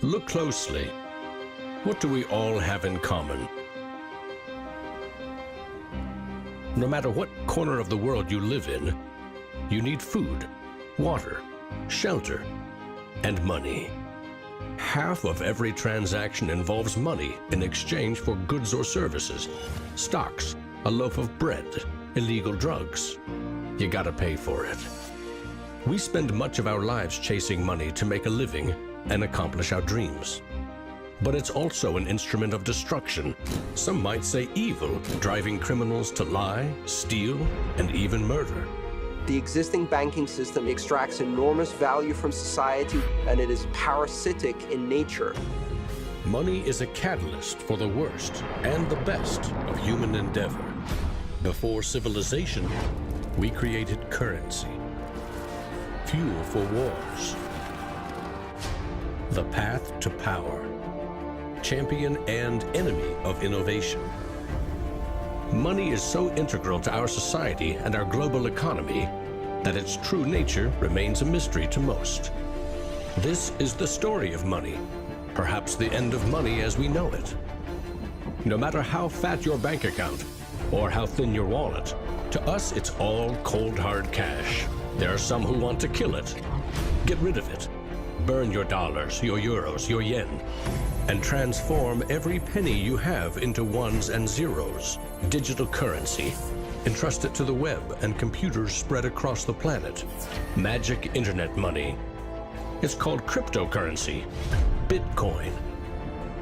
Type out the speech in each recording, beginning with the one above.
Look closely. What do we all have in common? No matter what corner of the world you live in, you need food, water, shelter, and money. Half of every transaction involves money in exchange for goods or services, stocks, a loaf of bread, illegal drugs. You gotta pay for it. We spend much of our lives chasing money to make a living and accomplish our dreams. But it's also an instrument of destruction. Some might say evil, driving criminals to lie, steal, and even murder. The existing banking system extracts enormous value from society, and it is parasitic in nature. Money is a catalyst for the worst and the best of human endeavor. Before civilization, we created currency, fuel for wars, the path to power, champion and enemy of innovation. Money is so integral to our society and our global economy that its true nature remains a mystery to most. This is the story of money, perhaps the end of money as we know it. No matter how fat your bank account or how thin your wallet, to us it's all cold hard cash. There are some who want to kill it. Get rid of it. Burn your dollars, your euros, your yen, and transform every penny you have into ones and zeros, digital currency. Entrust it to the web and computers spread across the planet. Magic internet money. It's called cryptocurrency, Bitcoin.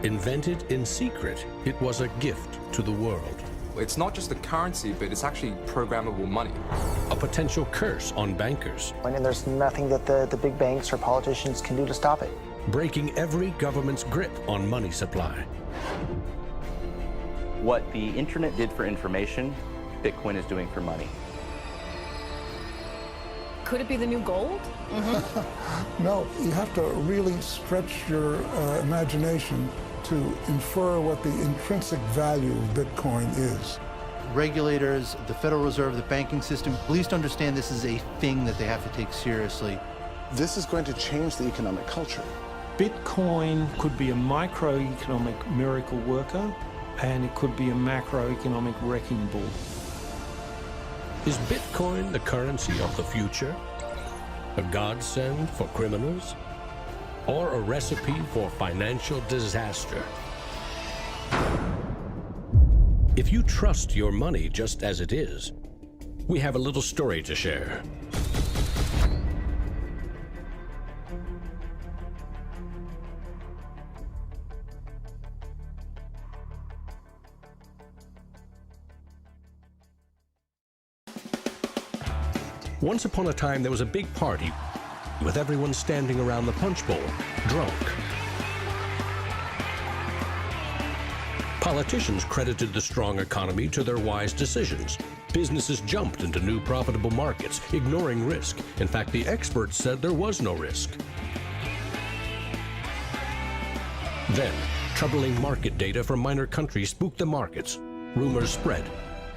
Invented in secret, it was a gift to the world. It's not just a currency, but it's actually programmable money. A potential curse on bankers. And there's nothing that the big banks or politicians can do to stop it. Breaking every government's grip on money supply. What the internet did for information, Bitcoin is doing for money. Could it be the new gold? No, you have to really stretch your imagination to infer what the intrinsic value of Bitcoin is. Regulators, the Federal Reserve, the banking system, please understand this is a thing that they have to take seriously. This is going to change the economic culture. Bitcoin could be a microeconomic miracle worker, and it could be a macroeconomic wrecking ball. Is Bitcoin the currency of the future? A godsend for criminals? Or a recipe for financial disaster? If you trust your money just as it is, we have a little story to share. Once upon a time, there was a big party with everyone standing around the punch bowl, drunk. Politicians credited the strong economy to their wise decisions. Businesses jumped into new profitable markets, ignoring risk. In fact, the experts said there was no risk. Then, troubling market data from minor countries spooked the markets. Rumors spread.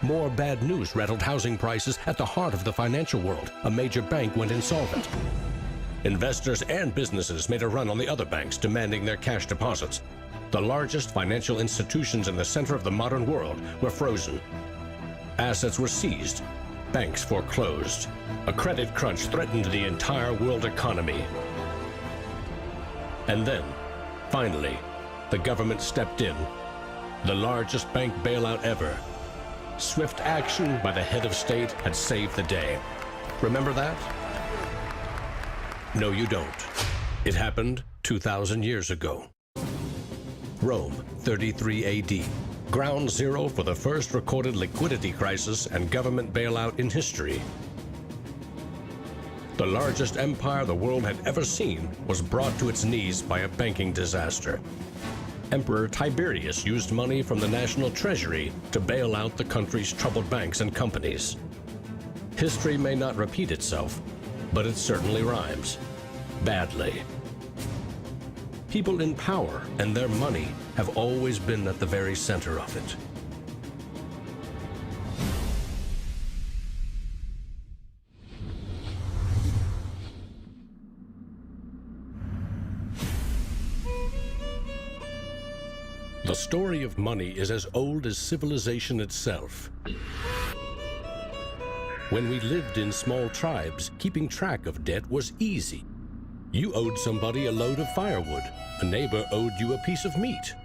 More bad news rattled housing prices at the heart of the financial world. A major bank went insolvent. Investors and businesses made a run on the other banks, demanding their cash deposits. The largest financial institutions in the center of the modern world were frozen. Assets were seized. Banks foreclosed. A credit crunch threatened the entire world economy. And then, finally, the government stepped in. The largest bank bailout ever. Swift action by the head of state had saved the day. Remember that? No, you don't. It happened 2,000 years ago. Rome, 33 AD. Ground zero for the first recorded liquidity crisis and government bailout in history. The largest empire the world had ever seen was brought to its knees by a banking disaster. Emperor Tiberius used money from the national treasury to bail out the country's troubled banks and companies. History may not repeat itself, but it certainly rhymes. Badly. People in power and their money have always been at the very center of it. The story of money is as old as civilization itself. When we lived in small tribes, keeping track of debt was easy. You owed somebody a load of firewood. A neighbor owed you a piece of meat.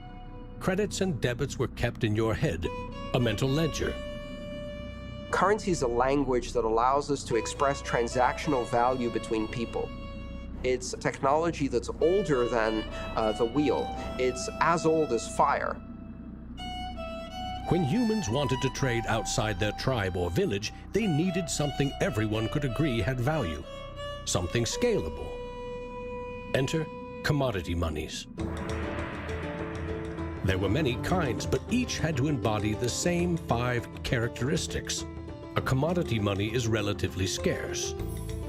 Credits and debits were kept in your head, a mental ledger. Currency is a language that allows us to express transactional value between people. It's technology that's older than the wheel. It's as old as fire. When humans wanted to trade outside their tribe or village, they needed something everyone could agree had value, something scalable. Enter commodity monies. There were many kinds, but each had to embody the same 5 characteristics. A commodity money is relatively scarce,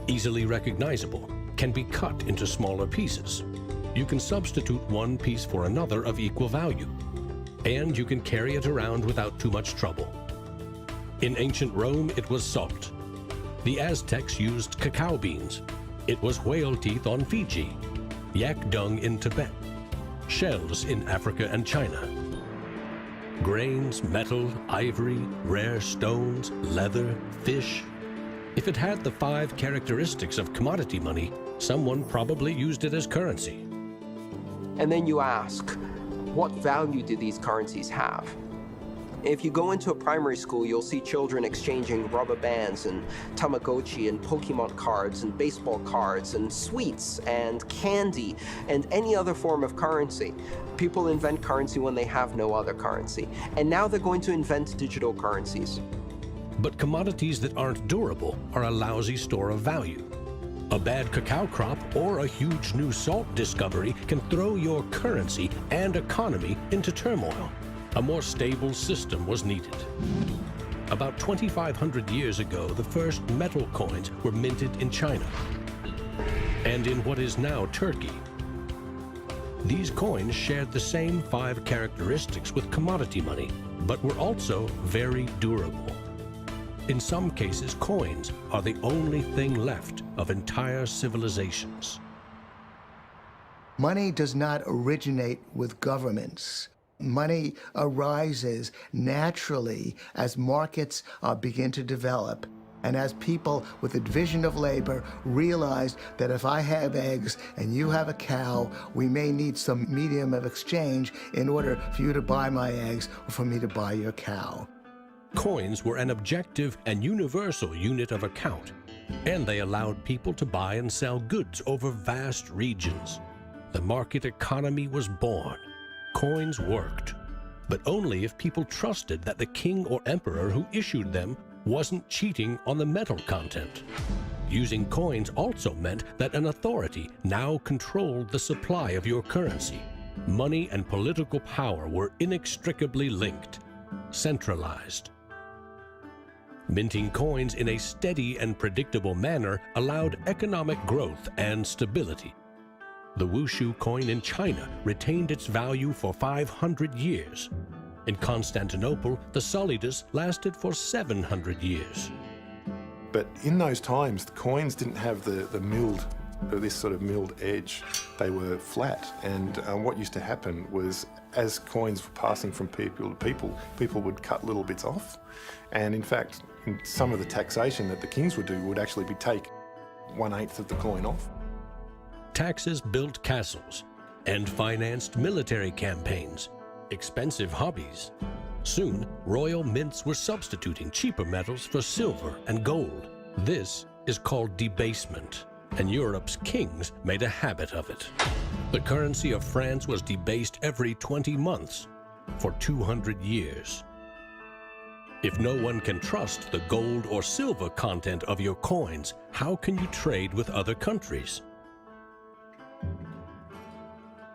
easily recognizable, can be cut into smaller pieces. You can substitute one piece for another of equal value, and you can carry it around without too much trouble. In ancient Rome, it was salt. The Aztecs used cacao beans. It was whale teeth on Fiji, yak dung in Tibet, shells in Africa and China. Grains, metal, ivory, rare stones, leather, fish. If it had the 5 characteristics of commodity money, someone probably used it as currency. And then you ask, what value do these currencies have? If you go into a primary school, you'll see children exchanging rubber bands and Tamagotchi and Pokemon cards and baseball cards and sweets and candy and any other form of currency. People invent currency when they have no other currency. And now they're going to invent digital currencies. But commodities that aren't durable are a lousy store of value. A bad cacao crop or a huge new salt discovery can throw your currency and economy into turmoil. A more stable system was needed. About 2,500 years ago, the first metal coins were minted in China and in what is now Turkey. These coins shared the same 5 characteristics with commodity money, but were also very durable. In some cases, coins are the only thing left of entire civilizations. Money does not originate with governments. Money arises naturally as markets begin to develop and as people with a division of labor realize that if I have eggs and you have a cow, we may need some medium of exchange in order for you to buy my eggs or for me to buy your cow. Coins were an objective and universal unit of account, and they allowed people to buy and sell goods over vast regions. The market economy was born. Coins worked, but only if people trusted that the king or emperor who issued them wasn't cheating on the metal content. Using coins also meant that an authority now controlled the supply of your currency. Money and political power were inextricably linked, centralized. Minting coins in a steady and predictable manner allowed economic growth and stability. The Wushu coin in China retained its value for 500 years. In Constantinople, the solidus lasted for 700 years. But in those times, the coins didn't have this sort of milled edge. They were flat, and what used to happen was, as coins were passing from people to people, people would cut little bits off. And in fact, in some of the taxation that the kings would do would actually be take 1/8 of the coin off. Taxes built castles and financed military campaigns, expensive hobbies. Soon, royal mints were substituting cheaper metals for silver and gold. This is called debasement, and Europe's kings made a habit of it. The currency of France was debased every 20 months for 200 years. If no one can trust the gold or silver content of your coins, how can you trade with other countries?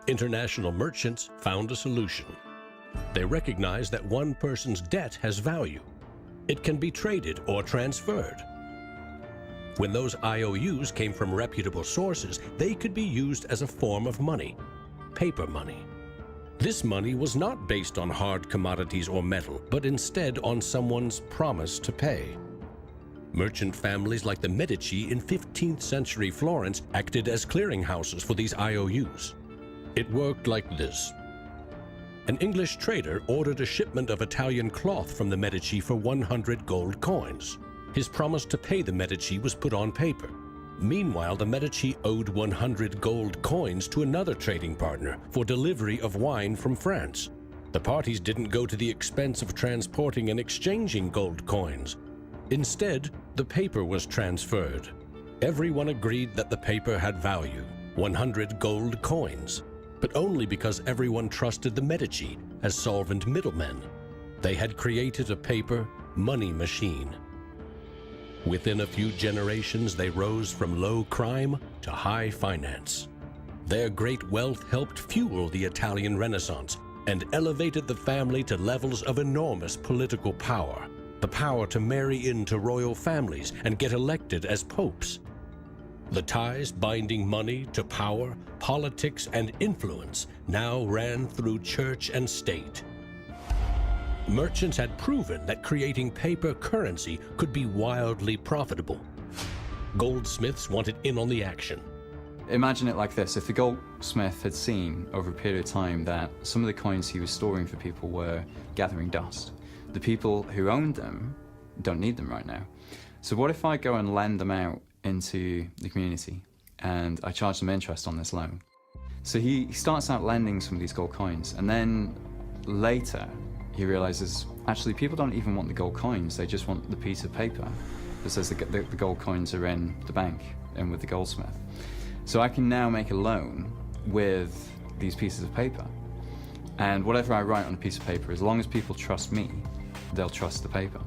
International merchants found a solution. They recognized that one person's debt has value. It can be traded or transferred. When those IOUs came from reputable sources, they could be used as a form of money, paper money. This money was not based on hard commodities or metal, but instead on someone's promise to pay. Merchant families like the Medici in 15th century Florence acted as clearinghouses for these IOUs. It worked like this. an English trader ordered a shipment of Italian cloth from the Medici for 100 gold coins. His promise to pay the Medici was put on paper. Meanwhile, the Medici owed 100 gold coins to another trading partner for delivery of wine from France. The parties didn't go to the expense of transporting and exchanging gold coins. Instead, the paper was transferred. Everyone agreed that the paper had value, 100 gold coins, but only because everyone trusted the Medici as solvent middlemen. They had created a paper money machine. Within a few generations, they rose from low crime to high finance. Their great wealth helped fuel the Italian Renaissance and elevated the family to levels of enormous political power. The power to marry into royal families and get elected as popes. The ties binding money to power, politics, and influence now ran through church and state. Merchants had proven that creating paper currency could be wildly profitable. Goldsmiths wanted in on the action. Imagine it like this: if the goldsmith had seen over a period of time that some of the coins he was storing for people were gathering dust, the people who owned them don't need them right now. So what if I go and lend them out into the community and I charge them interest on this loan? So he starts out lending some of these gold coins, and then later he realizes actually people don't even want the gold coins, they just want the piece of paper that says the gold coins are in the bank and with the goldsmith. So I can now make a loan with these pieces of paper, and whatever I write on a piece of paper, as long as people trust me, they'll trust the paper.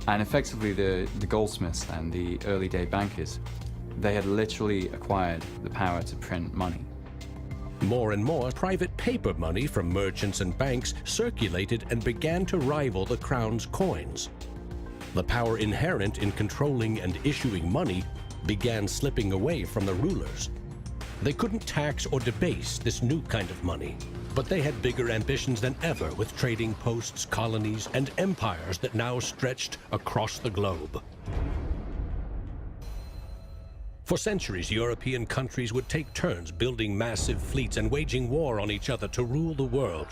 And effectively the goldsmiths and the early day bankers, they had literally acquired the power to print money. More and more private paper money from merchants and banks circulated and began to rival the crown's coins. The power inherent in controlling and issuing money began slipping away from the rulers. They couldn't tax or debase this new kind of money, but they had bigger ambitions than ever with trading posts, colonies, and empires that now stretched across the globe. For centuries, European countries would take turns building massive fleets and waging war on each other to rule the world.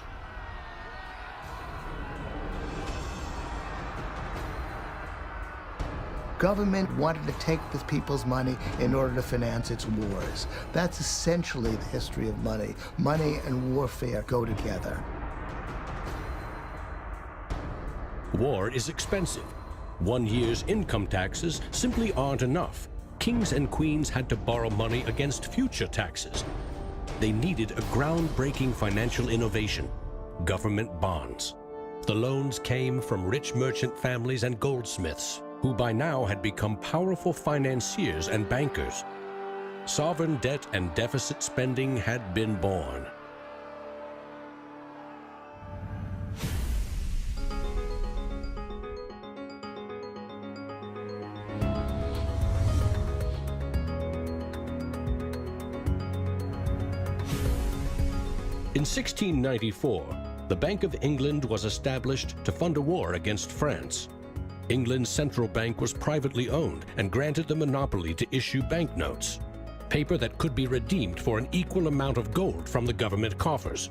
Government wanted to take the people's money in order to finance its wars. That's essentially the history of money. Money and warfare go together. War is expensive. 1 year's income taxes simply aren't enough. Kings and queens had to borrow money against future taxes. They needed a groundbreaking financial innovation: government bonds. The loans came from rich merchant families and goldsmiths, who by now had become powerful financiers and bankers. Sovereign debt and deficit spending had been born. In 1694, the Bank of England was established to fund a war against France. England's central bank was privately owned and granted the monopoly to issue banknotes, paper that could be redeemed for an equal amount of gold from the government coffers.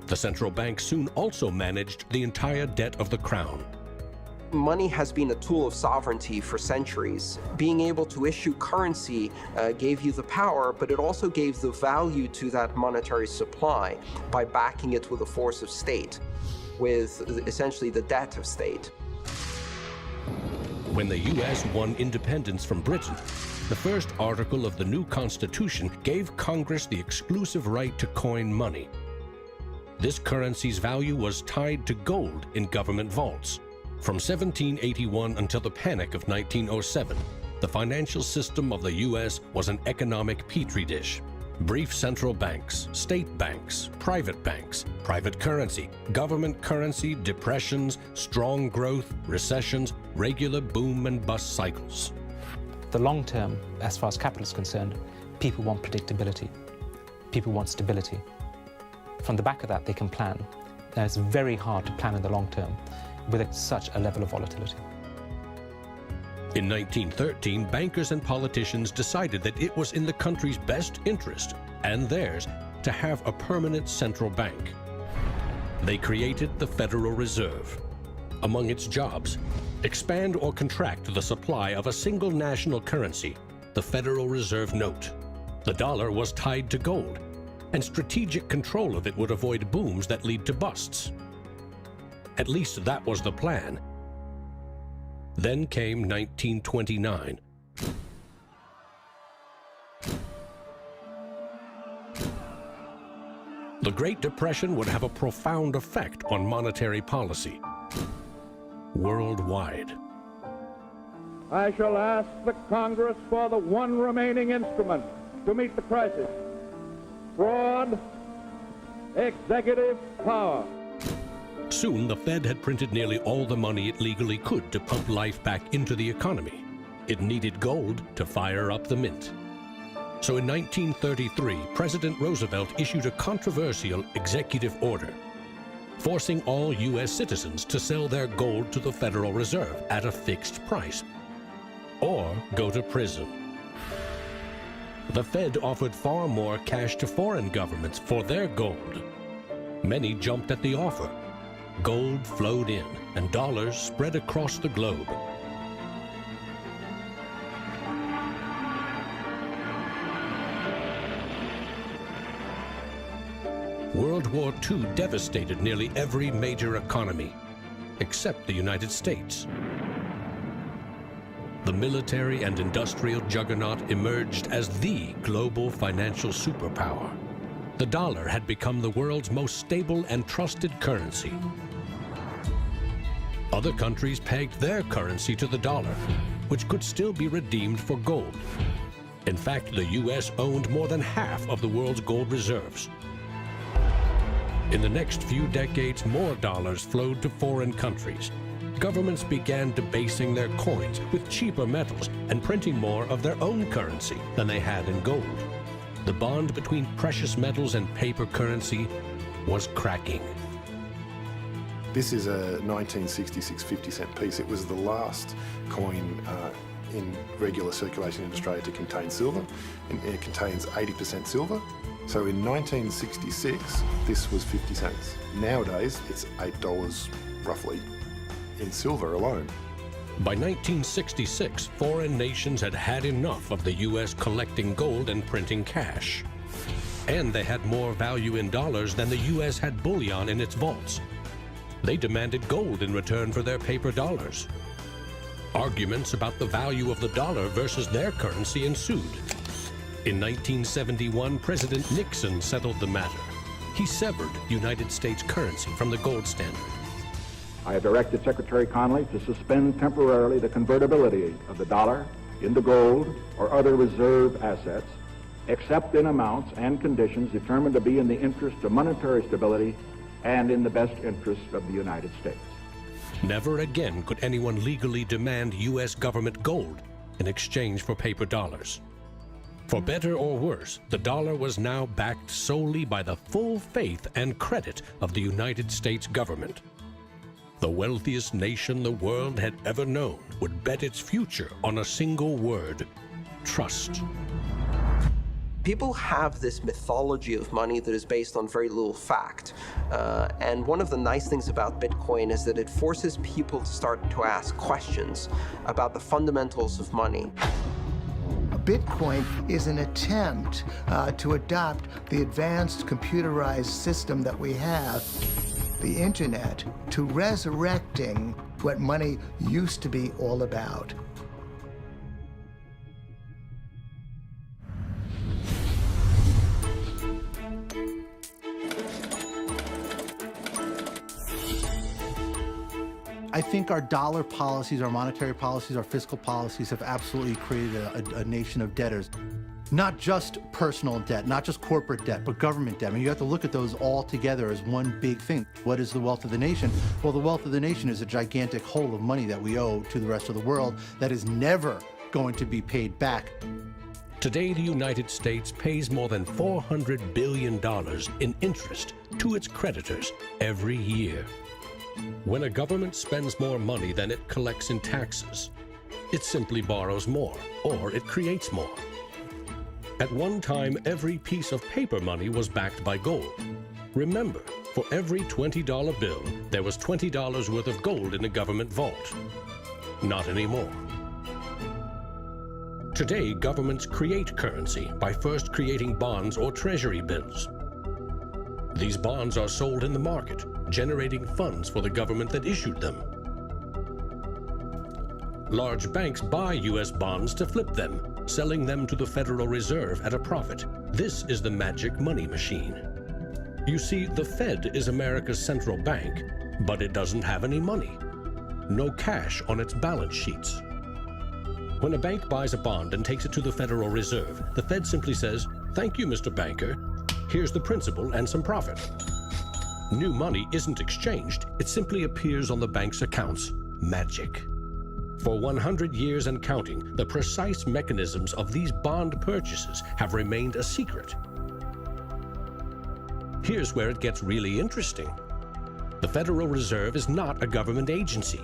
The central bank soon also managed the entire debt of the crown. Money has been a tool of sovereignty for centuries. Being able to issue currency gave you the power, but it also gave the value to that monetary supply by backing it with a force of state, with essentially the debt of state. When the U.S. won independence from Britain, the first article of the new Constitution gave Congress the exclusive right to coin money. This currency's value was tied to gold in government vaults. From 1781 until the Panic of 1907, the financial system of the U.S. was an economic petri dish. Brief central banks, state banks, private currency, government currency, depressions, strong growth, recessions, regular boom and bust cycles. The long term, as far as capital is concerned, people want predictability. People want stability. From the back of that, they can plan. Now, it's very hard to plan in the long term with such a level of volatility. In 1913, bankers and politicians decided that it was in the country's best interest, and theirs, to have a permanent central bank. They created the Federal Reserve. Among its jobs, expand or contract the supply of a single national currency, the Federal Reserve note. The dollar was tied to gold, and strategic control of it would avoid booms that lead to busts. At least that was the plan. Then came 1929. The Great Depression would have a profound effect on monetary policy worldwide. I shall ask the Congress for the one remaining instrument to meet the crisis: broad executive power. Soon, the Fed had printed nearly all the money it legally could to pump life back into the economy. It needed gold to fire up the mint. So in 1933, President Roosevelt issued a controversial executive order, forcing all U.S. citizens to sell their gold to the Federal Reserve at a fixed price, or go to prison. The Fed offered far more cash to foreign governments for their gold. Many jumped at the offer. Gold flowed in, and dollars spread across the globe. World War II devastated nearly every major economy, except the United States. The military and industrial juggernaut emerged as the global financial superpower. The dollar had become the world's most stable and trusted currency. Other countries pegged their currency to the dollar, which could still be redeemed for gold. In fact, the U.S. owned more than half of the world's gold reserves. In the next few decades, more dollars flowed to foreign countries. Governments began debasing their coins with cheaper metals and printing more of their own currency than they had in gold. The bond between precious metals and paper currency was cracking. This is a 1966 50-cent piece. It was the last coin in regular circulation in Australia to contain silver, and it contains 80% silver. So in 1966, this was 50 cents. Nowadays, it's $8 roughly in silver alone. By 1966, foreign nations had had enough of the U.S. collecting gold and printing cash. And they had more value in dollars than the U.S. had bullion in its vaults. They demanded gold in return for their paper dollars. Arguments about the value of the dollar versus their currency ensued. In 1971, President Nixon settled the matter. He severed United States currency from the gold standard. I have directed Secretary Connally to suspend temporarily the convertibility of the dollar into gold or other reserve assets, except in amounts and conditions determined to be in the interest of monetary stability and in the best interest of the United States. Never again could anyone legally demand U.S. government gold in exchange for paper dollars. For better or worse, the dollar was now backed solely by the full faith and credit of the United States government. The wealthiest nation the world had ever known would bet its future on a single word: trust. People have this mythology of money that is based on very little fact. And one of the nice things about Bitcoin is that it forces people to start to ask questions about the fundamentals of money. Bitcoin is an attempt to adopt the advanced computerized system that we have, the internet, to resurrecting what money used to be all about. I think our dollar policies, our monetary policies, our fiscal policies have absolutely created a nation of debtors. Not just personal debt, not just corporate debt, but government debt. I mean, you have to look at those all together as one big thing. What is the wealth of the nation? Well, the wealth of the nation is a gigantic hole of money that we owe to the rest of the world that is never going to be paid back. Today, the United States pays more than $400 billion in interest to its creditors every year. When a government spends more money than it collects in taxes, it simply borrows more, or it creates more. At one time, every piece of paper money was backed by gold. Remember, for every $20 bill, there was $20 worth of gold in a government vault. Not anymore. Today, governments create currency by first creating bonds or treasury bills. These bonds are sold in the market, generating funds for the government that issued them. Large banks buy U.S. bonds to flip them, selling them to the Federal Reserve at a profit. This is the magic money machine. You see, the Fed is America's central bank, but it doesn't have any money. No cash on its balance sheets. When a bank buys a bond and takes it to the Federal Reserve, the Fed simply says, "Thank you, Mr. Banker. Here's the principal and some profit." New money isn't exchanged. It simply appears on the bank's accounts. Magic. For 100 years and counting, the precise mechanisms of these bond purchases have remained a secret. Here's where it gets really interesting. The Federal Reserve is not a government agency.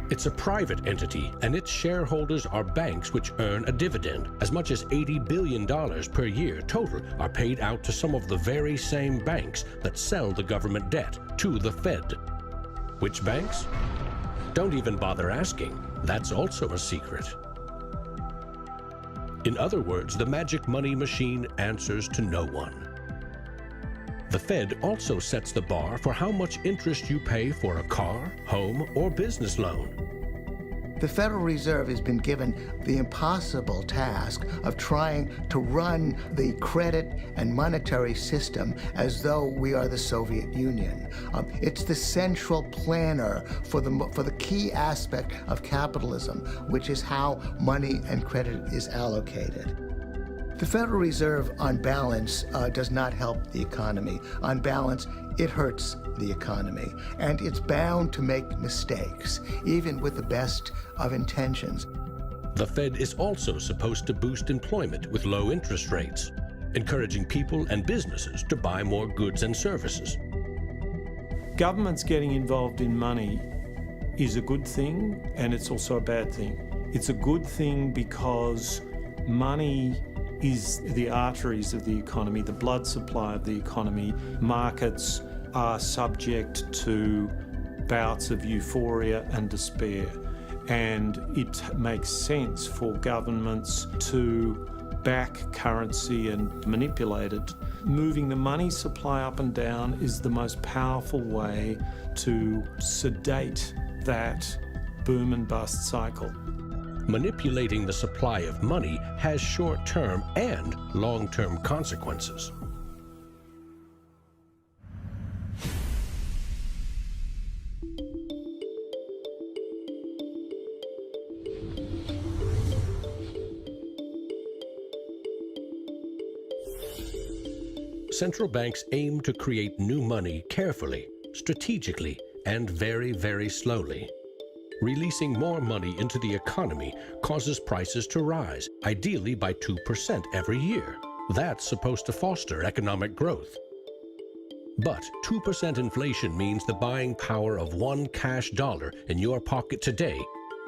It's a private entity, and its shareholders are banks which earn a dividend. As much as $80 billion per year total are paid out to some of the very same banks that sell the government debt to the Fed. Which banks? Don't even bother asking. That's also a secret. In other words, the magic money machine answers to no one. The Fed also sets the bar for how much interest you pay for a car, home, or business loan. The Federal Reserve has been given the impossible task of trying to run the credit and monetary system as though we are the Soviet Union. It's the central planner for the key aspect of capitalism, which is how money and credit is allocated. The Federal Reserve, on balance, does not help the economy. On balance, it hurts the economy. And it's bound to make mistakes, even with the best of intentions. The Fed is also supposed to boost employment with low interest rates, encouraging people and businesses to buy more goods and services. Governments getting involved in money is a good thing, and it's also a bad thing. It's a good thing because money is the arteries of the economy, the blood supply of the economy. Markets are subject to bouts of euphoria and despair, and it makes sense for governments to back currency and manipulate it. Moving the money supply up and down is the most powerful way to sedate that boom and bust cycle. Manipulating the supply of money has short-term and long-term consequences. Central banks aim to create new money carefully, strategically, and very, very slowly. Releasing more money into the economy causes prices to rise, ideally by 2% every year. That's supposed to foster economic growth. But 2% inflation means the buying power of one cash dollar in your pocket today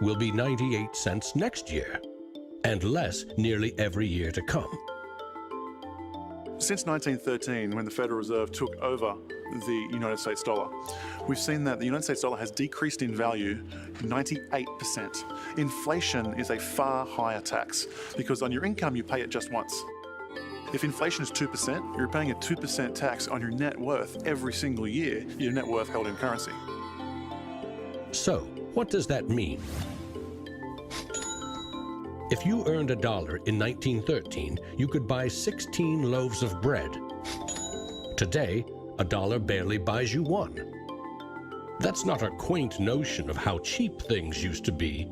will be 98 cents next year, and less nearly every year to come. Since 1913, when the Federal Reserve took over the United States dollar, we've seen that the United States dollar has decreased in value 98%. Inflation is a far higher tax because on your income you pay it just once. If inflation is 2%, you're paying a 2% tax on your net worth every single year, your net worth held in currency. So, what does that mean? If you earned $1 in 1913, you could buy 16 loaves of bread. Today, $1 barely buys you one. That's not a quaint notion of how cheap things used to be.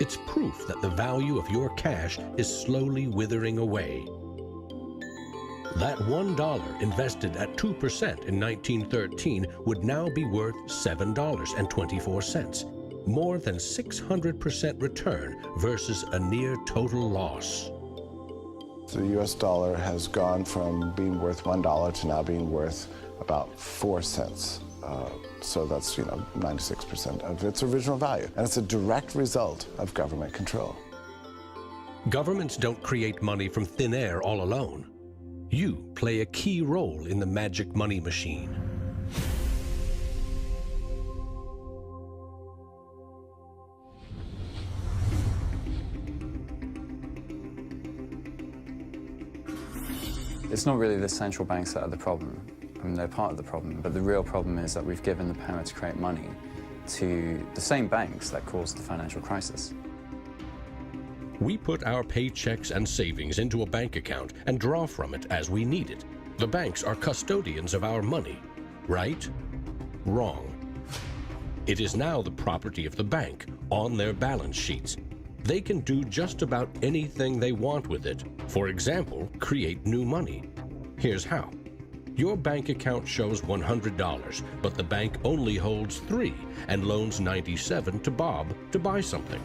It's proof that the value of your cash is slowly withering away. That $1 invested at 2% in 1913 would now be worth $7.24. More than 600% return versus a near total loss. The US dollar has gone from being worth $1 to now being worth about 4 cents. So that's, 96% of its original value. And it's a direct result of government control. Governments don't create money from thin air all alone. You play a key role in the magic money machine. It's not really the central banks that are the problem. I mean, they're part of the problem, but the real problem is that we've given the power to create money to the same banks that caused the financial crisis. We put our paychecks and savings into a bank account and draw from it as we need it. The banks are custodians of our money. Right? Wrong. It is now the property of the bank on their balance sheets. They can do just about anything they want with it. For example, create new money. Here's how. Your bank account shows $100, but the bank only holds $3 and loans $97 to Bob to buy something.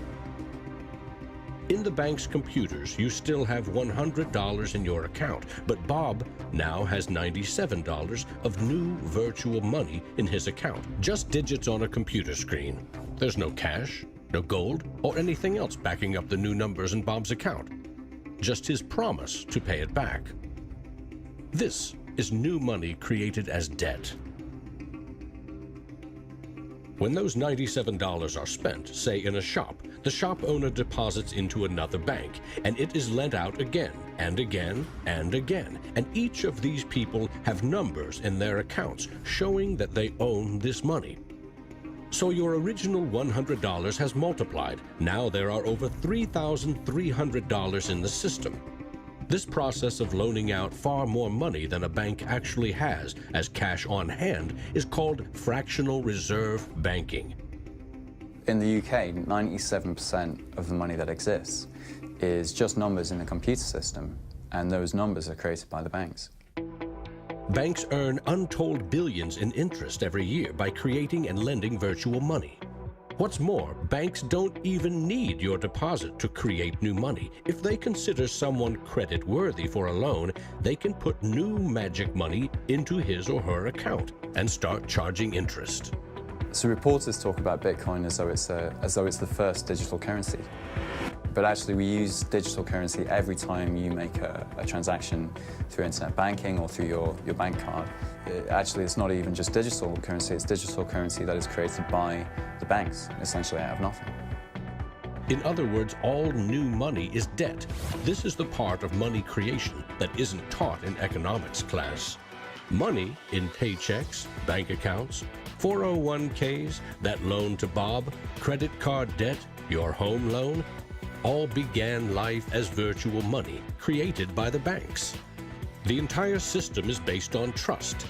In the bank's computers, you still have $100 in your account, but Bob now has $97 of new virtual money in his account. Just digits on a computer screen. There's no cash, no gold, or anything else backing up the new numbers in Bob's account. Just his promise to pay it back. This is new money created as debt. When those $97 are spent, say in a shop, the shop owner deposits into another bank, and it is lent out again and again and again. And each of these people have numbers in their accounts showing that they own this money. So your original $100 has multiplied. Now there are over $3,300 in the system. This process of loaning out far more money than a bank actually has as cash on hand is called fractional reserve banking. In the UK, 97% of the money that exists is just numbers in the computer system, and those numbers are created by the banks. Banks earn untold billions in interest every year by creating and lending virtual money. What's more, banks don't even need your deposit to create new money. If they consider someone credit-worthy for a loan, they can put new magic money into his or her account and start charging interest. So reporters talk about Bitcoin as though it's the first digital currency. But actually, we use digital currency every time you make a transaction through internet banking or through your bank card. Actually, it's not even just digital currency, it's digital currency that is created by the banks, essentially out of nothing. In other words, all new money is debt. This is the part of money creation that isn't taught in economics class. Money in paychecks, bank accounts, 401ks, that loan to Bob, credit card debt, your home loan, all began life as virtual money created by the banks. The entire system is based on trust.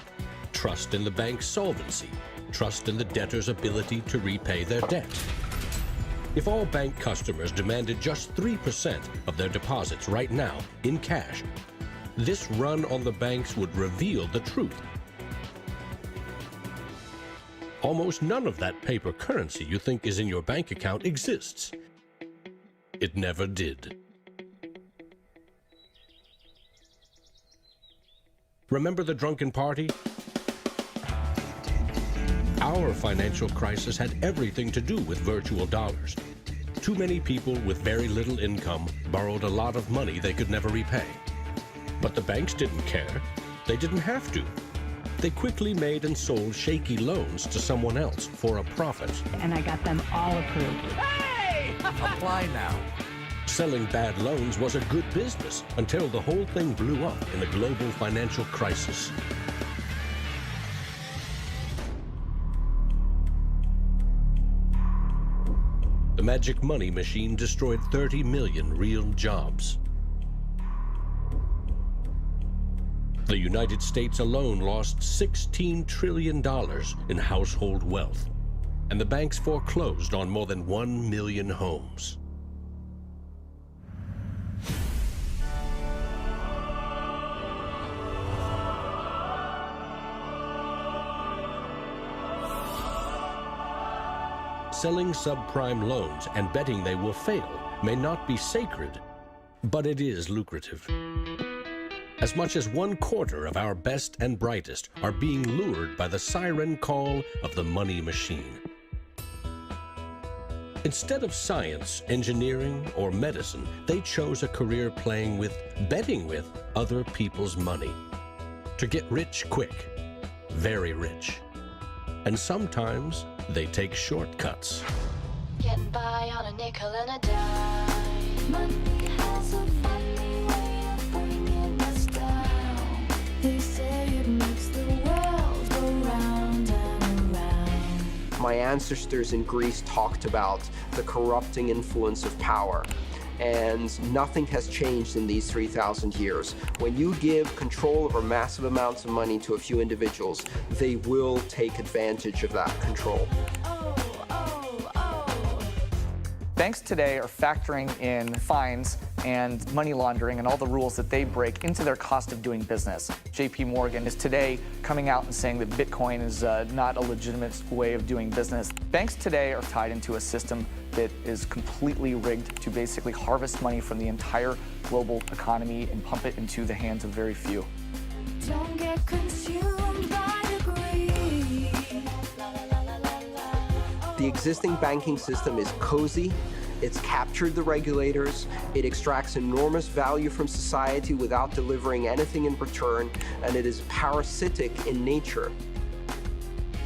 Trust in the bank's solvency. Trust in the debtor's ability to repay their debt. If all bank customers demanded just 3% of their deposits right now in cash, this run on the banks would reveal the truth. Almost none of that paper currency you think is in your bank account exists. It never did. Remember the drunken party? Our financial crisis had everything to do with virtual dollars. Too many people with very little income borrowed a lot of money they could never repay. But the banks didn't care. They didn't have to. They quickly made and sold shaky loans to someone else for a profit. And I got them all approved. Hey! Apply now. Selling bad loans was a good business until the whole thing blew up in the global financial crisis. The magic money machine destroyed 30 million real jobs. The United States alone lost $16 trillion in household wealth, and the banks foreclosed on more than 1 million homes. Selling subprime loans and betting they will fail may not be sacred, but it is lucrative. As much as 1/4 of our best and brightest are being lured by the siren call of the money machine. Instead of science, engineering, or medicine, they chose a career betting with other people's money. To get rich quick, very rich. And sometimes they take shortcuts. Getting by on a nickel and a dime. Money has a funny way of bringing us down. They say it makes the world go round and around. My ancestors in Greece talked about the corrupting influence of power. And nothing has changed in these 3,000 years. When you give control over massive amounts of money to a few individuals, they will take advantage of that control. Banks today are factoring in fines and money laundering and all the rules that they break into their cost of doing business. JP Morgan is today coming out and saying that Bitcoin is not a legitimate way of doing business. Banks today are tied into a system that is completely rigged to basically harvest money from the entire global economy and pump it into the hands of very few. Don't get consumed by the greed. The existing banking system is cozy, it's captured the regulators, it extracts enormous value from society without delivering anything in return, and it is parasitic in nature.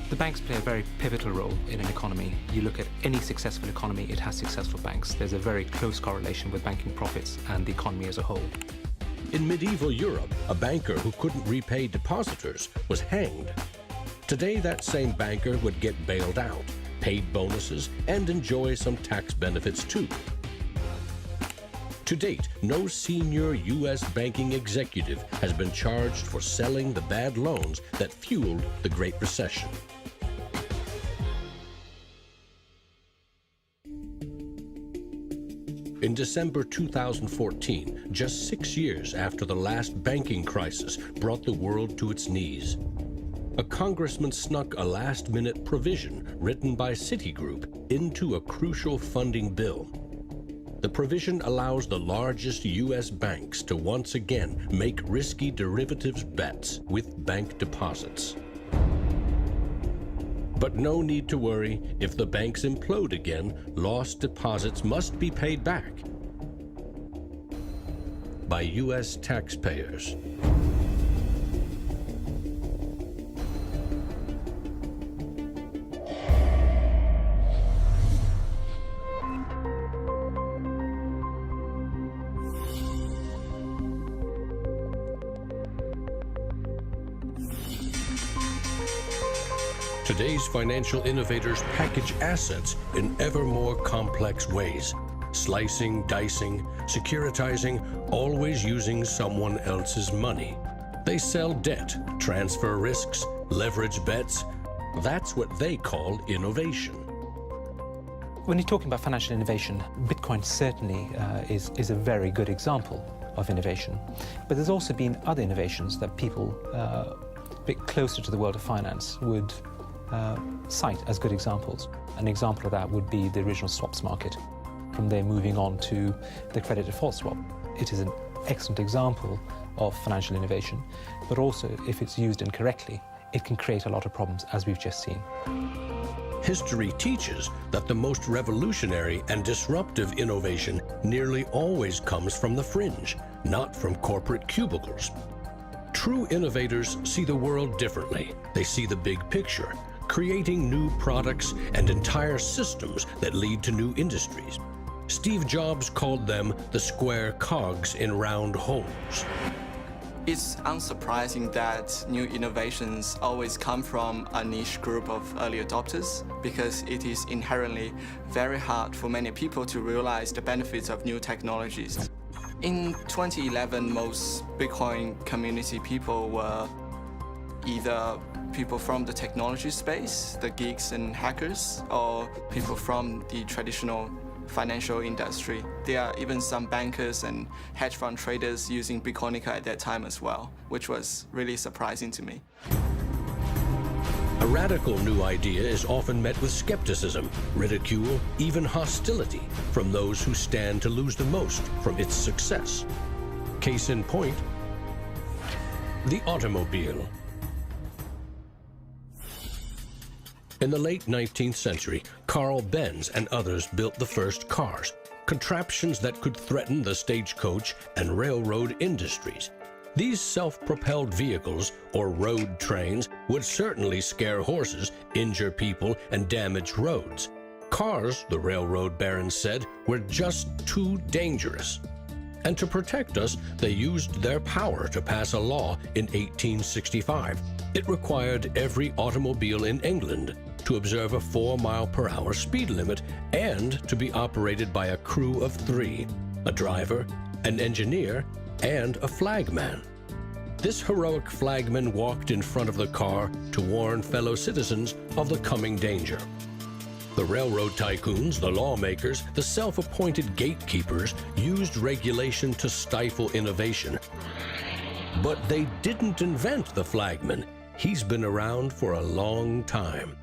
The banks play a very pivotal role in an economy. You look at any successful economy, it has successful banks. There's a very close correlation with banking profits and the economy as a whole. In medieval Europe, a banker who couldn't repay depositors was hanged. Today, that same banker would get bailed out, paid bonuses, and enjoy some tax benefits too. To date, no senior U.S. banking executive has been charged for selling the bad loans that fueled the Great Recession. In December 2014, just 6 years after the last banking crisis brought the world to its knees, a congressman snuck a last-minute provision written by Citigroup into a crucial funding bill. The provision allows the largest U.S. banks to once again make risky derivatives bets with bank deposits. But no need to worry. If the banks implode again, lost deposits must be paid back by U.S. taxpayers. Today's financial innovators package assets in ever more complex ways, slicing, dicing, securitizing, always using someone else's money. They sell debt, transfer risks, leverage bets. That's what they call innovation. When you're talking about financial innovation, Bitcoin certainly is a very good example of innovation. But there's also been other innovations that people a bit closer to the world of finance would cite as good examples. An example of that would be the original swaps market. From there moving on to the credit default swap. It is an excellent example of financial innovation, but also if it's used incorrectly, it can create a lot of problems, as we've just seen. History teaches that the most revolutionary and disruptive innovation nearly always comes from the fringe, not from corporate cubicles. True innovators see the world differently. They see the big picture, creating new products and entire systems that lead to new industries. Steve Jobs called them the square cogs in round holes. It's unsurprising that new innovations always come from a niche group of early adopters, because it is inherently very hard for many people to realize the benefits of new technologies. In 2011, most Bitcoin community people were either people from the technology space, the geeks and hackers, or people from the traditional financial industry. There are even some bankers and hedge fund traders using Bitcoinica at that time as well, which was really surprising to me. A radical new idea is often met with skepticism, ridicule, even hostility from those who stand to lose the most from its success. Case in point, the automobile. In the late 19th century, Carl Benz and others built the first cars, contraptions that could threaten the stagecoach and railroad industries. These self-propelled vehicles, or road trains, would certainly scare horses, injure people, and damage roads. Cars, the railroad barons said, were just too dangerous. And to protect us, they used their power to pass a law in 1865. It required every automobile in England to observe a 4-mile-per-hour speed limit and to be operated by a crew of 3, a driver, an engineer, and a flagman. This heroic flagman walked in front of the car to warn fellow citizens of the coming danger. The railroad tycoons, the lawmakers, the self-appointed gatekeepers used regulation to stifle innovation. But they didn't invent the flagman. He's been around for a long time.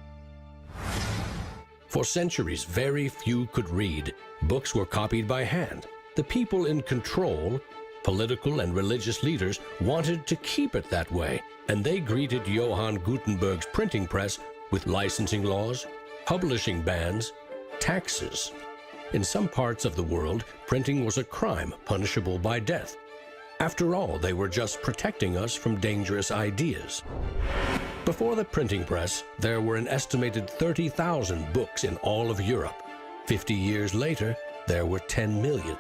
For centuries, very few could read. Books were copied by hand. The people in control, political and religious leaders, wanted to keep it that way, and they greeted Johann Gutenberg's printing press with licensing laws, publishing bans, taxes. In some parts of the world, printing was a crime punishable by death. After all, they were just protecting us from dangerous ideas. Before the printing press, there were an estimated 30,000 books in all of Europe. 50 years later, there were 10 million.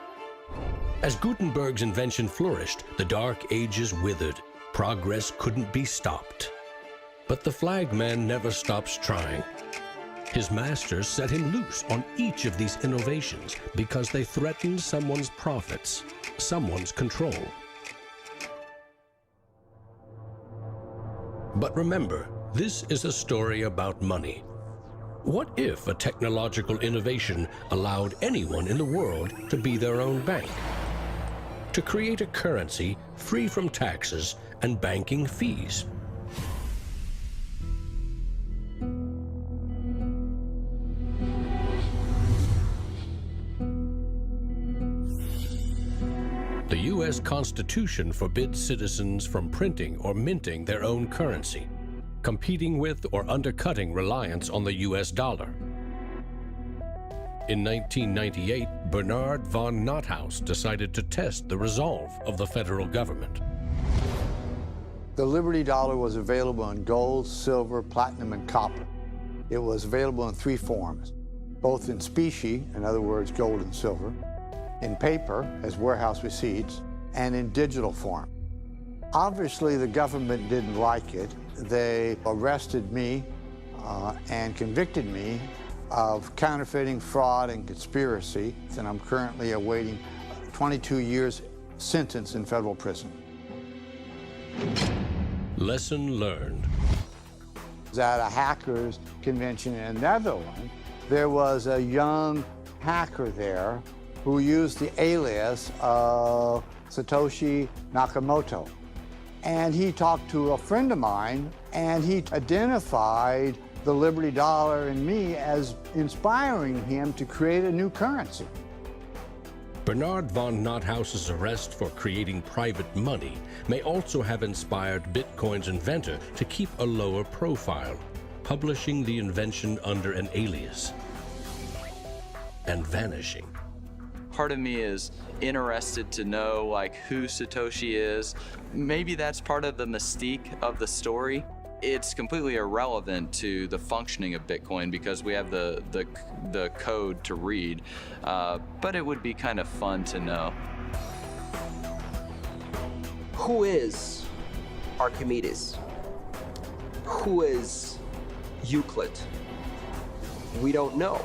As Gutenberg's invention flourished, the Dark Ages withered. Progress couldn't be stopped. But the flagman never stops trying. His masters set him loose on each of these innovations because they threatened someone's profits, someone's control. But remember, this is a story about money. What if a technological innovation allowed anyone in the world to be their own bank? To create a currency free from taxes and banking fees? The U.S. Constitution forbids citizens from printing or minting their own currency, competing with or undercutting reliance on the U.S. dollar. In 1998, Bernard von Nothaus decided to test the resolve of the federal government. The Liberty Dollar was available in gold, silver, platinum, and copper. It was available in 3 forms, both in specie, in other words, gold and silver, in paper, as warehouse receipts, and in digital form. Obviously, the government didn't like it. They arrested me and convicted me of counterfeiting, fraud, and conspiracy, and I'm currently awaiting 22 years sentence in federal prison. Lesson learned. At a hackers convention in the Netherlands, there was a young hacker there who used the alias of Satoshi Nakamoto. And he talked to a friend of mine, and he identified the Liberty Dollar and me as inspiring him to create a new currency. Bernard von Nothaus's arrest for creating private money may also have inspired Bitcoin's inventor to keep a lower profile, publishing the invention under an alias and vanishing. Part of me is interested to know like who Satoshi is. Maybe that's part of the mystique of the story. It's completely irrelevant to the functioning of Bitcoin because we have the code to read, but it would be kind of fun to know. Who is Archimedes? Who is Euclid? We don't know.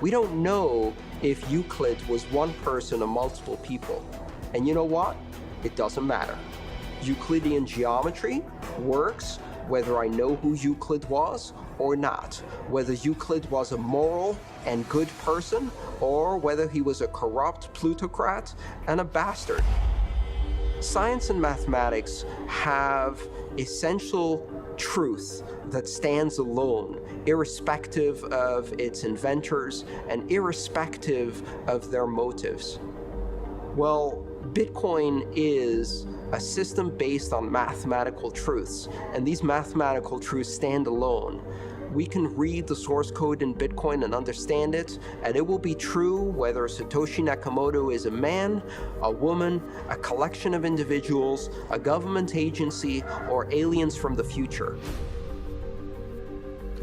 We don't know if Euclid was one person or multiple people. And you know what? It doesn't matter. Euclidean geometry works whether I know who Euclid was or not, whether Euclid was a moral and good person or whether he was a corrupt plutocrat and a bastard. Science and mathematics have essential truth that stands alone, irrespective of its inventors and irrespective of their motives. Well, Bitcoin is a system based on mathematical truths, and these mathematical truths stand alone. We can read the source code in Bitcoin and understand it, and it will be true whether Satoshi Nakamoto is a man, a woman, a collection of individuals, a government agency, or aliens from the future.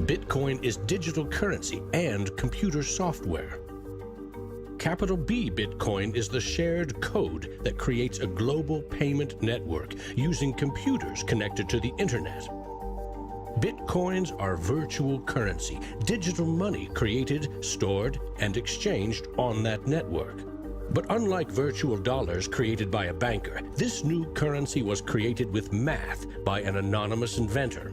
Bitcoin is digital currency and computer software. Capital B Bitcoin is the shared code that creates a global payment network using computers connected to the internet. Bitcoins are virtual currency, digital money created, stored, and exchanged on that network. But unlike virtual dollars created by a banker, this new currency was created with math by an anonymous inventor.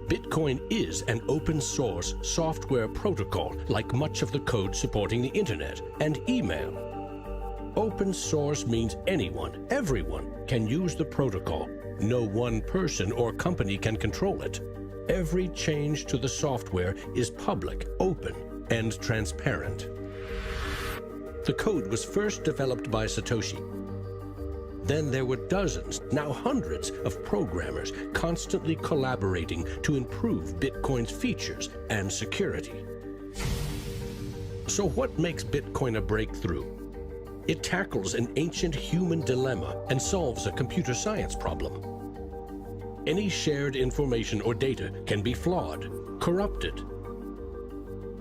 Bitcoin is an open-source software protocol, like much of the code supporting the internet and email. Open source means anyone, everyone, can use the protocol. No one person or company can control it. Every change to the software is public, open, and transparent. The code was first developed by Satoshi. Then there were dozens, now hundreds, of programmers constantly collaborating to improve Bitcoin's features and security. So what makes Bitcoin a breakthrough? It tackles an ancient human dilemma and solves a computer science problem. Any shared information or data can be flawed, corrupted.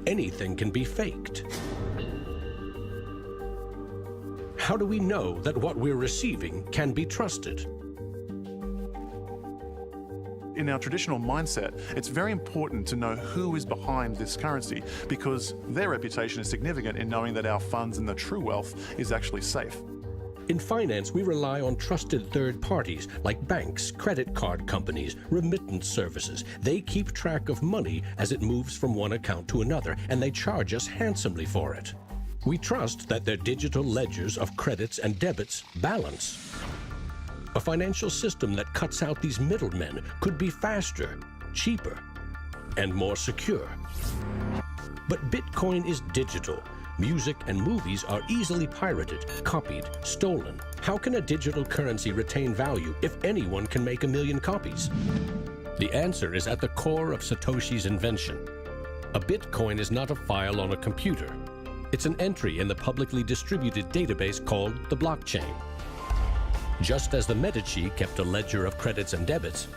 Anything can be faked. How do we know that what we're receiving can be trusted? In our traditional mindset, it's very important to know who is behind this currency because their reputation is significant in knowing that our funds and the true wealth is actually safe. In finance, we rely on trusted third parties like banks, credit card companies, remittance services. They keep track of money as it moves from one account to another, and they charge us handsomely for it. We trust that their digital ledgers of credits and debits balance. A financial system that cuts out these middlemen could be faster, cheaper, and more secure. But Bitcoin is digital. Music and movies are easily pirated, copied, stolen. How can a digital currency retain value if anyone can make 1 million copies? The answer is at the core of Satoshi's invention. A Bitcoin is not a file on a computer. It's an entry in the publicly distributed database called the blockchain. Just as the Medici kept a ledger of credits and debits,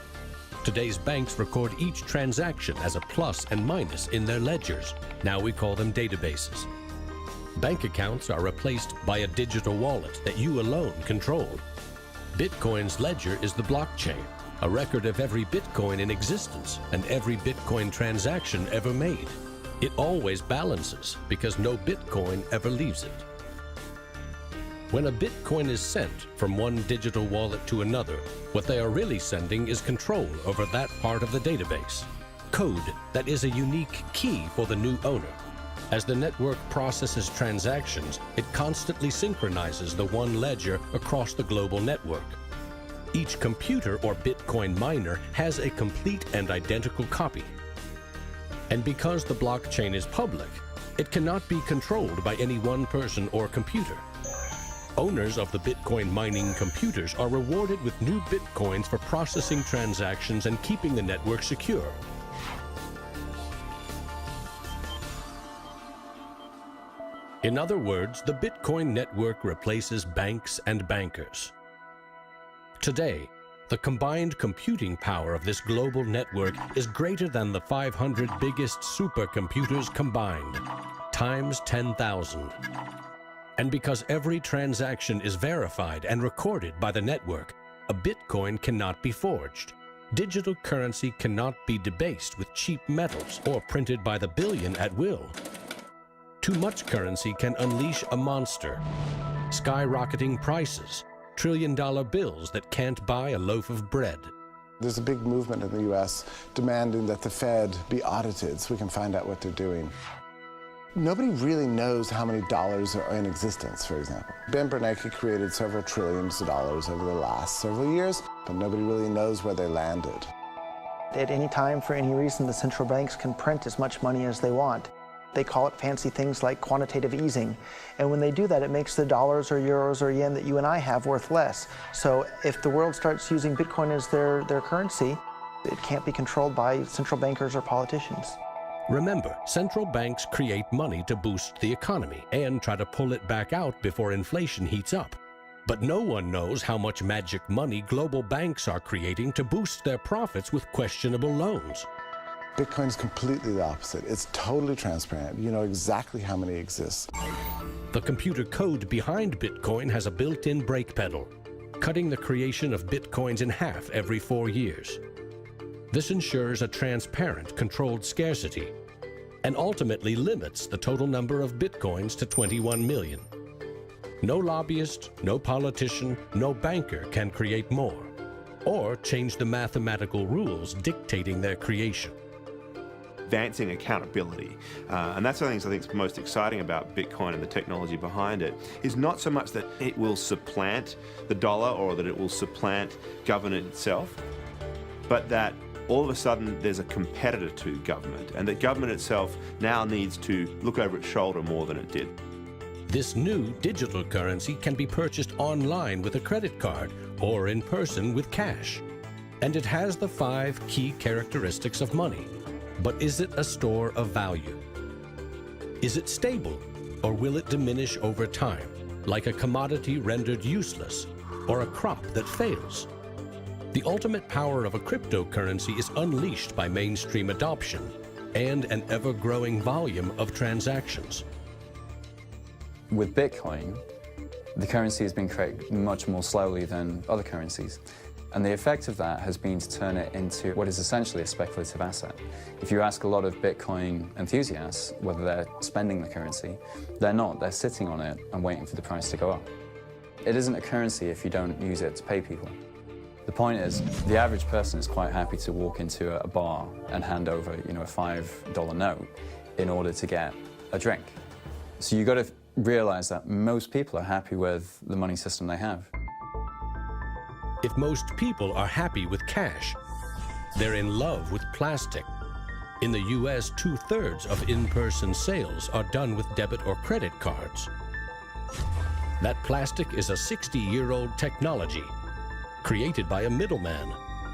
today's banks record each transaction as a plus and minus in their ledgers. Now we call them databases. Bank accounts are replaced by a digital wallet that you alone control. Bitcoin's ledger is the blockchain, a record of every Bitcoin in existence and every Bitcoin transaction ever made. It always balances because no Bitcoin ever leaves it. When a Bitcoin is sent from one digital wallet to another, what they are really sending is control over that part of the database. Code that is a unique key for the new owner. As the network processes transactions, it constantly synchronizes the one ledger across the global network. Each computer or Bitcoin miner has a complete and identical copy. And because the blockchain is public, it cannot be controlled by any one person or computer. Owners of the Bitcoin mining computers are rewarded with new Bitcoins for processing transactions and keeping the network secure. In other words, the Bitcoin network replaces banks and bankers. Today, the combined computing power of this global network is greater than the 500 biggest supercomputers combined, times 10,000. And because every transaction is verified and recorded by the network, a Bitcoin cannot be forged. Digital currency cannot be debased with cheap metals or printed by the billion at will. Too much currency can unleash a monster, skyrocketing prices, trillion-dollar bills that can't buy a loaf of bread. There's a big movement in the U.S. demanding that the Fed be audited so we can find out what they're doing. Nobody really knows how many dollars are in existence, for example. Ben Bernanke created several trillions of dollars over the last several years, but nobody really knows where they landed. At any time, for any reason, the central banks can print as much money as they want. They call it fancy things like quantitative easing. And when they do that, it makes the dollars or euros or yen that you and I have worth less. So if the world starts using Bitcoin as their currency, It can't be controlled by central bankers or politicians. Remember, central banks create money to boost the economy and try to pull it back out before inflation heats up. But no one knows how much magic money global banks are creating to boost their profits with questionable loans. Bitcoin's completely the opposite. It's totally transparent. You know exactly how many exist. The computer code behind Bitcoin has a built-in brake pedal, cutting the creation of Bitcoins in half every 4 years. This ensures a transparent, controlled scarcity and ultimately limits the total number of Bitcoins to 21 million. No lobbyist, no politician, no banker can create more or change the mathematical rules dictating their creation. Advancing accountability. And that's one of the things I think is most exciting about Bitcoin and the technology behind it, is not so much that it will supplant the dollar or that it will supplant government itself, but that all of a sudden there's a competitor to government, and that government itself now needs to look over its shoulder more than it did. This new digital currency can be purchased online with a credit card or in person with cash. And it has the 5 key characteristics of money. But is it a store of value? Is it stable, or will it diminish over time, like a commodity rendered useless or a crop that fails? The ultimate power of a cryptocurrency is unleashed by mainstream adoption and an ever-growing volume of transactions. With Bitcoin, the currency has been created much more slowly than other currencies. And the effect of that has been to turn it into what is essentially a speculative asset. If you ask a lot of Bitcoin enthusiasts whether they're spending the currency, they're not. They're sitting on it and waiting for the price to go up. It isn't a currency if you don't use it to pay people. The point is, the average person is quite happy to walk into a bar and hand over, a $5 note in order to get a drink. So you've got to realize that most people are happy with the money system they have. If most people are happy with cash, they're in love with plastic. In the US, 2/3 of in-person sales are done with debit or credit cards. That plastic is a 60-year-old technology, created by a middleman,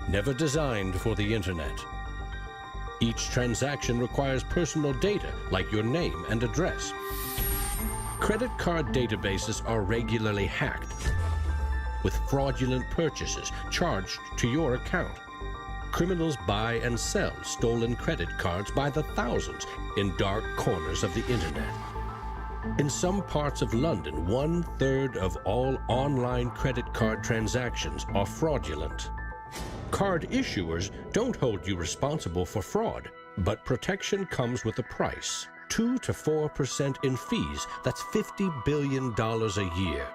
never designed for the internet. Each transaction requires personal data, like your name and address. Credit card databases are regularly hacked, with fraudulent purchases charged to your account. Criminals buy and sell stolen credit cards by the thousands in dark corners of the internet. In some parts of London, 1/3 of all online credit card transactions are fraudulent. Card issuers don't hold you responsible for fraud, but protection comes with a price. 2 to 4% in fees. That's $50 billion a year.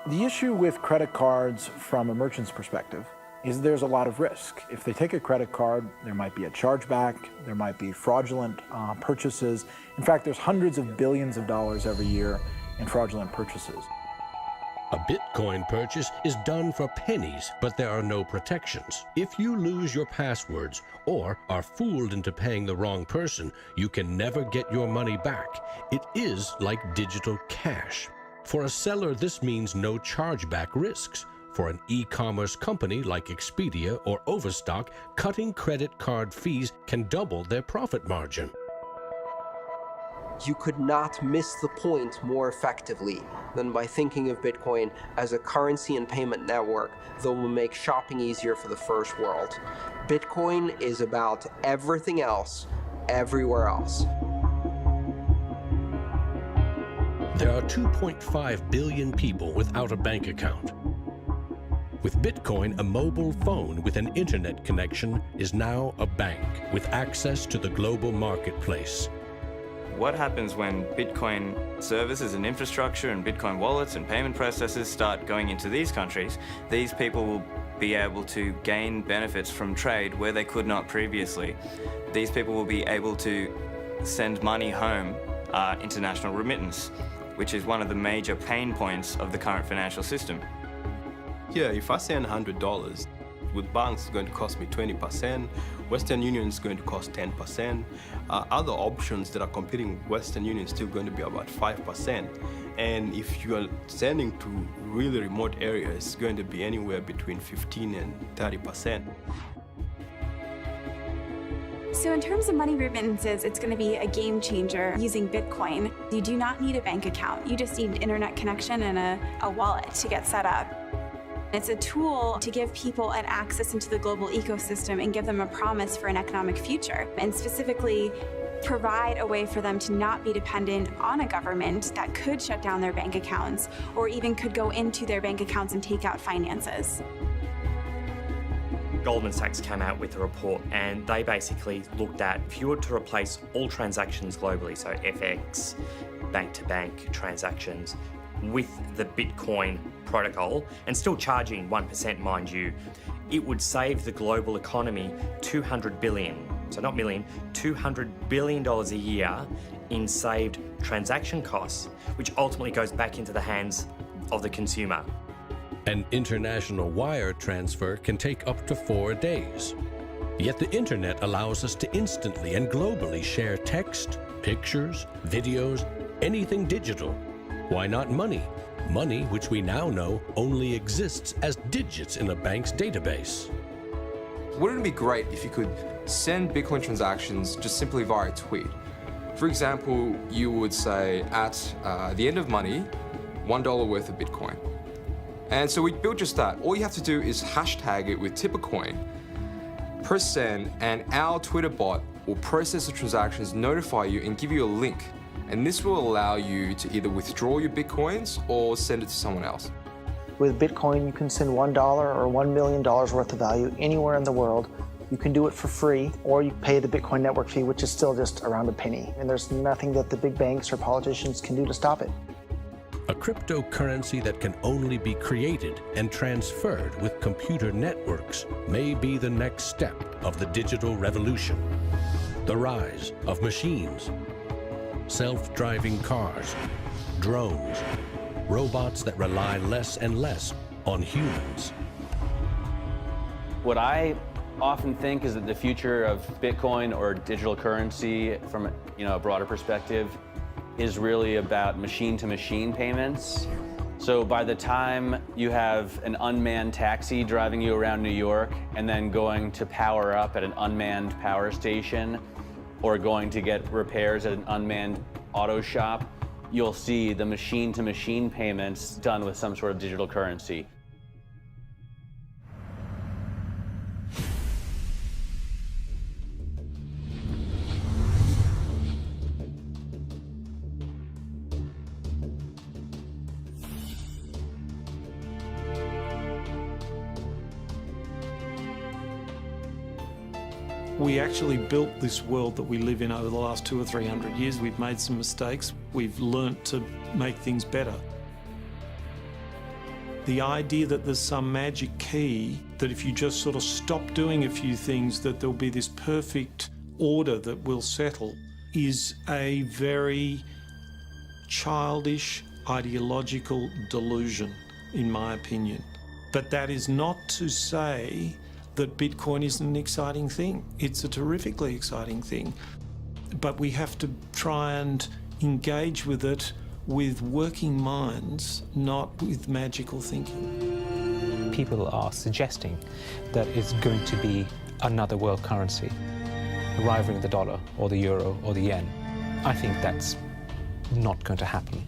The issue with credit cards from a merchant's perspective is there's a lot of risk. If they take a credit card, there might be a chargeback, there might be fraudulent purchases. In fact, there's hundreds of billions of dollars every year in fraudulent purchases. A Bitcoin purchase is done for pennies, but there are no protections. If you lose your passwords or are fooled into paying the wrong person, you can never get your money back. It is like digital cash. For a seller, this means no chargeback risks. For an e-commerce company like Expedia or Overstock, cutting credit card fees can double their profit margin. You could not miss the point more effectively than by thinking of Bitcoin as a currency and payment network that will make shopping easier for the first world. Bitcoin is about everything else, everywhere else. There are 2.5 billion people without a bank account. With Bitcoin, a mobile phone with an internet connection is now a bank with access to the global marketplace. What happens when Bitcoin services and infrastructure and Bitcoin wallets and payment processors start going into these countries? These people will be able to gain benefits from trade where they could not previously. These people will be able to send money home, international remittance, which is one of the major pain points of the current financial system. Yeah, if I send $100, with banks it's going to cost me 20%, Western Union is going to cost 10%, other options that are competing with Western Union is still going to be about 5%. And if you are sending to really remote areas, it's going to be anywhere between 15 and 30%. So in terms of money remittances, it's going to be a game changer using Bitcoin. You do not need a bank account. You just need internet connection and a wallet to get set up. It's a tool to give people an access into the global ecosystem and give them a promise for an economic future, and specifically provide a way for them to not be dependent on a government that could shut down their bank accounts or even could go into their bank accounts and take out finances. Goldman Sachs came out with a report and they basically looked at if you were to replace all transactions globally, so FX, bank-to-bank transactions, with the Bitcoin protocol, and still charging 1%, mind you, it would save the global economy $200 billion, so not million, $200 billion a year in saved transaction costs, which ultimately goes back into the hands of the consumer. An international wire transfer can take up to 4 days. Yet the internet allows us to instantly and globally share text, pictures, videos, anything digital. Why not money? Money, which we now know only exists as digits in a bank's database. Wouldn't it be great if you could send Bitcoin transactions just simply via a tweet? For example, you would say at the end of money, $1 worth of Bitcoin. And so we built just that. All you have to do is hashtag it with TipperCoin, press send, and our Twitter bot will process the transactions, notify you, and give you a link. And this will allow you to either withdraw your Bitcoins or send it to someone else. With Bitcoin, you can send $1 or $1 million worth of value anywhere in the world. You can do it for free, or you pay the Bitcoin network fee, which is still just around a penny. And there's nothing that the big banks or politicians can do to stop it. A cryptocurrency that can only be created and transferred with computer networks may be the next step of the digital revolution. The rise of machines, self-driving cars, drones, robots that rely less and less on humans. What I often think is that the future of Bitcoin or digital currency from a broader perspective is really about machine-to-machine payments. So by the time you have an unmanned taxi driving you around New York and then going to power up at an unmanned power station or going to get repairs at an unmanned auto shop, you'll see the machine-to-machine payments done with some sort of digital currency. We actually built this world that we live in over the last 200 or 300 years. We've made some mistakes. We've learnt to make things better. The idea that there's some magic key, that if you just sort of stop doing a few things, that there'll be this perfect order that will settle, is a very childish, ideological delusion, in my opinion. But that is not to say that Bitcoin isn't an exciting thing. It's a terrifically exciting thing. But we have to try and engage with it with working minds, not with magical thinking. People are suggesting that it's going to be another world currency, rivaling the dollar or the euro or the yen. I think that's not going to happen.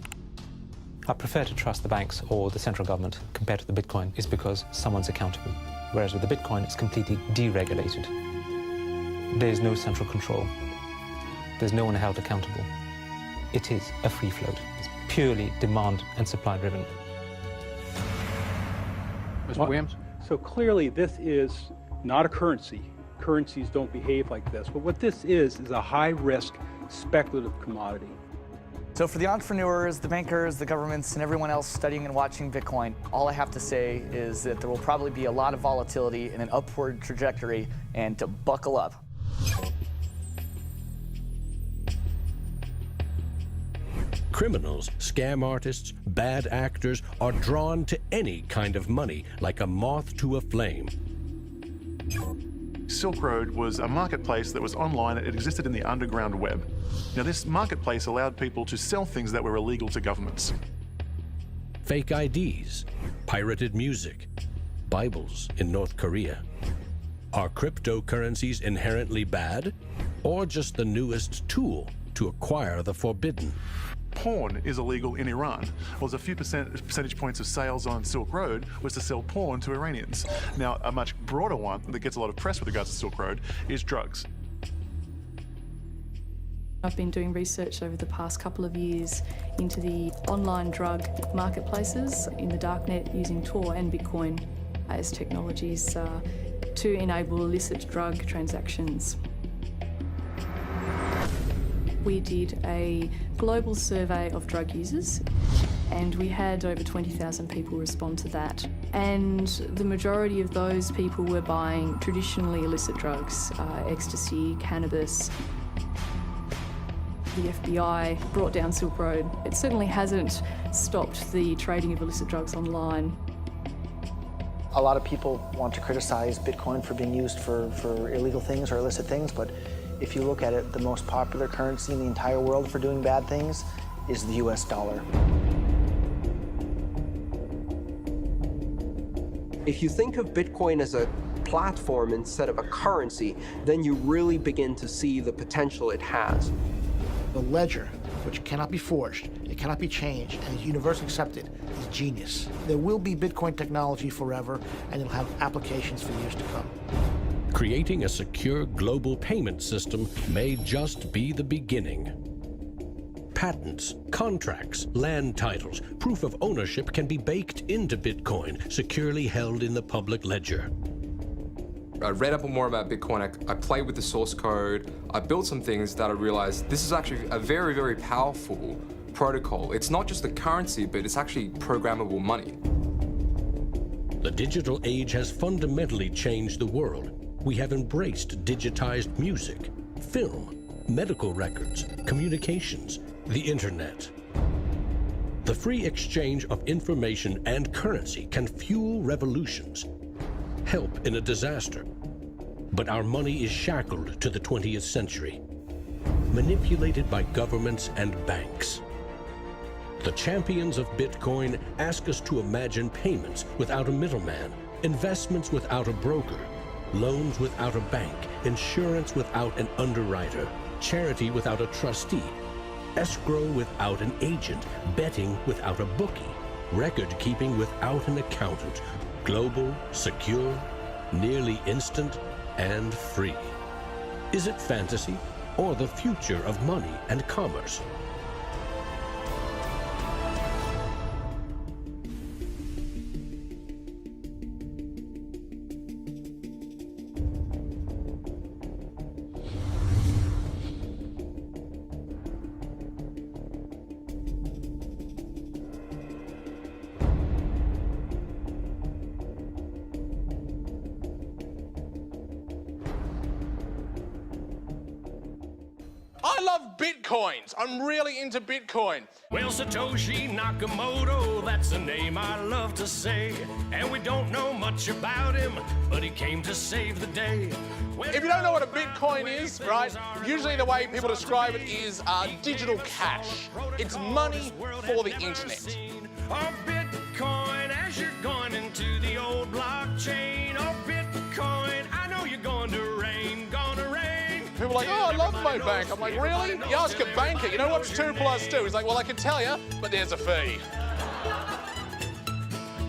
I prefer to trust the banks or the central government compared to the Bitcoin is because someone's accountable. Whereas with the Bitcoin, it's completely deregulated. There's no central control. There's no one held accountable. It is a free float. It's purely demand and supply driven. Mr. Williams? So clearly this is not a currency. Currencies don't behave like this. But what this is a high-risk speculative commodity. So for the entrepreneurs, the bankers, the governments, and everyone else studying and watching Bitcoin, all I have to say is that there will probably be a lot of volatility and an upward trajectory, and to buckle up. Criminals, scam artists, bad actors are drawn to any kind of money like a moth to a flame. Silk Road was a marketplace that was online. It existed in the underground web. Now, this marketplace allowed people to sell things that were illegal to governments. Fake IDs, pirated music, Bibles in North Korea. Are cryptocurrencies inherently bad, or just the newest tool to acquire the forbidden? Porn is illegal in Iran. Well, there's a few percentage points of sales on Silk Road was to sell porn to Iranians. Now, a much broader one that gets a lot of press with regards to Silk Road is drugs. I've been doing research over the past couple of years into the online drug marketplaces in the darknet using Tor and Bitcoin as technologies to enable illicit drug transactions. We did a global survey of drug users, and we had over 20,000 people respond to that. And the majority of those people were buying traditionally illicit drugs, ecstasy, cannabis. The FBI brought down Silk Road. It certainly hasn't stopped the trading of illicit drugs online. A lot of people want to criticize Bitcoin for being used for illegal things or illicit things, but if you look at it, the most popular currency in the entire world for doing bad things is the US dollar. If you think of Bitcoin as a platform instead of a currency, then you really begin to see the potential it has. The ledger, which cannot be forged, it cannot be changed, and is universally accepted, is genius. There will be Bitcoin technology forever, and it'll have applications for years to come. Creating a secure global payment system may just be the beginning. Patents, contracts, land titles, proof of ownership can be baked into Bitcoin, securely held in the public ledger. I read up more about Bitcoin, I played with the source code, I built some things that I realized this is actually a very, very powerful protocol. It's not just a currency, but it's actually programmable money. The digital age has fundamentally changed the world. We have embraced digitized music, film, medical records, communications, the internet. The free exchange of information and currency can fuel revolutions, help in a disaster. But our money is shackled to the 20th century, manipulated by governments and banks. The champions of Bitcoin ask us to imagine payments without a middleman, investments without a broker, loans without a bank, insurance without an underwriter, charity without a trustee, escrow without an agent, betting without a bookie, record keeping without an accountant, global, secure, nearly instant, and free. Is it fantasy or the future of money and commerce? I love Bitcoins. I'm really into Bitcoin. Well, Satoshi Nakamoto, that's the name I love to say. And we don't know much about him, but he came to save the day. If you don't know what a Bitcoin is, right, usually the way people describe it is digital cash. It's money for the internet. Oh, Bitcoin, as you're going into the old blockchain. Oh, Bitcoin, I know you're going to rain, gonna rain. People are like, oh, I love my bank. I'm like, really? You ask a banker, you know what's 2 + 2? He's like, well, I can tell you, but there's a fee.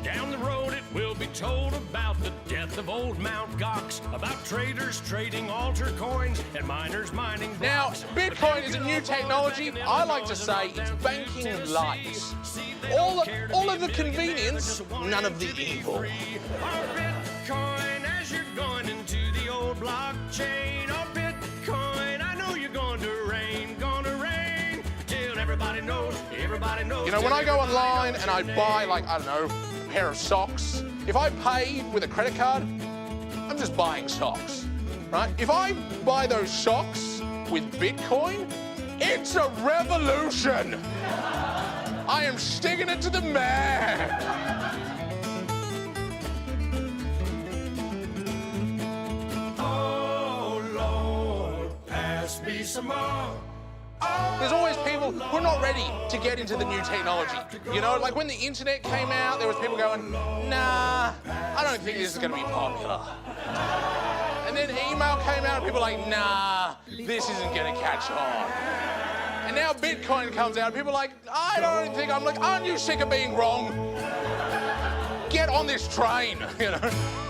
Down the road it will be told about the death of old Mt. Gox, about traders trading altar coins and miners mining blocks. Now, Bitcoin is a new technology. I like to say it's banking light. All of the convenience, none of the evil. Bitcoin, as you're going into the old blockchain. Oh, Bitcoin, I know you're going to rain, till everybody knows, You know, when I go online and I buy, like, I don't know, a pair of socks, if I pay with a credit card, I'm just buying socks, right? If I buy those socks with Bitcoin, it's a revolution. I am sticking it to the man. Me some more. There's always people who are not ready to get into the new technology. You know, like when the internet came out, there was people going, nah, I don't think this is going to be popular. And then email came out and people were like, nah, this isn't gonna catch on. And now Bitcoin comes out and people are like, I don't think, I'm like, aren't you sick of being wrong? Get on this train, you know?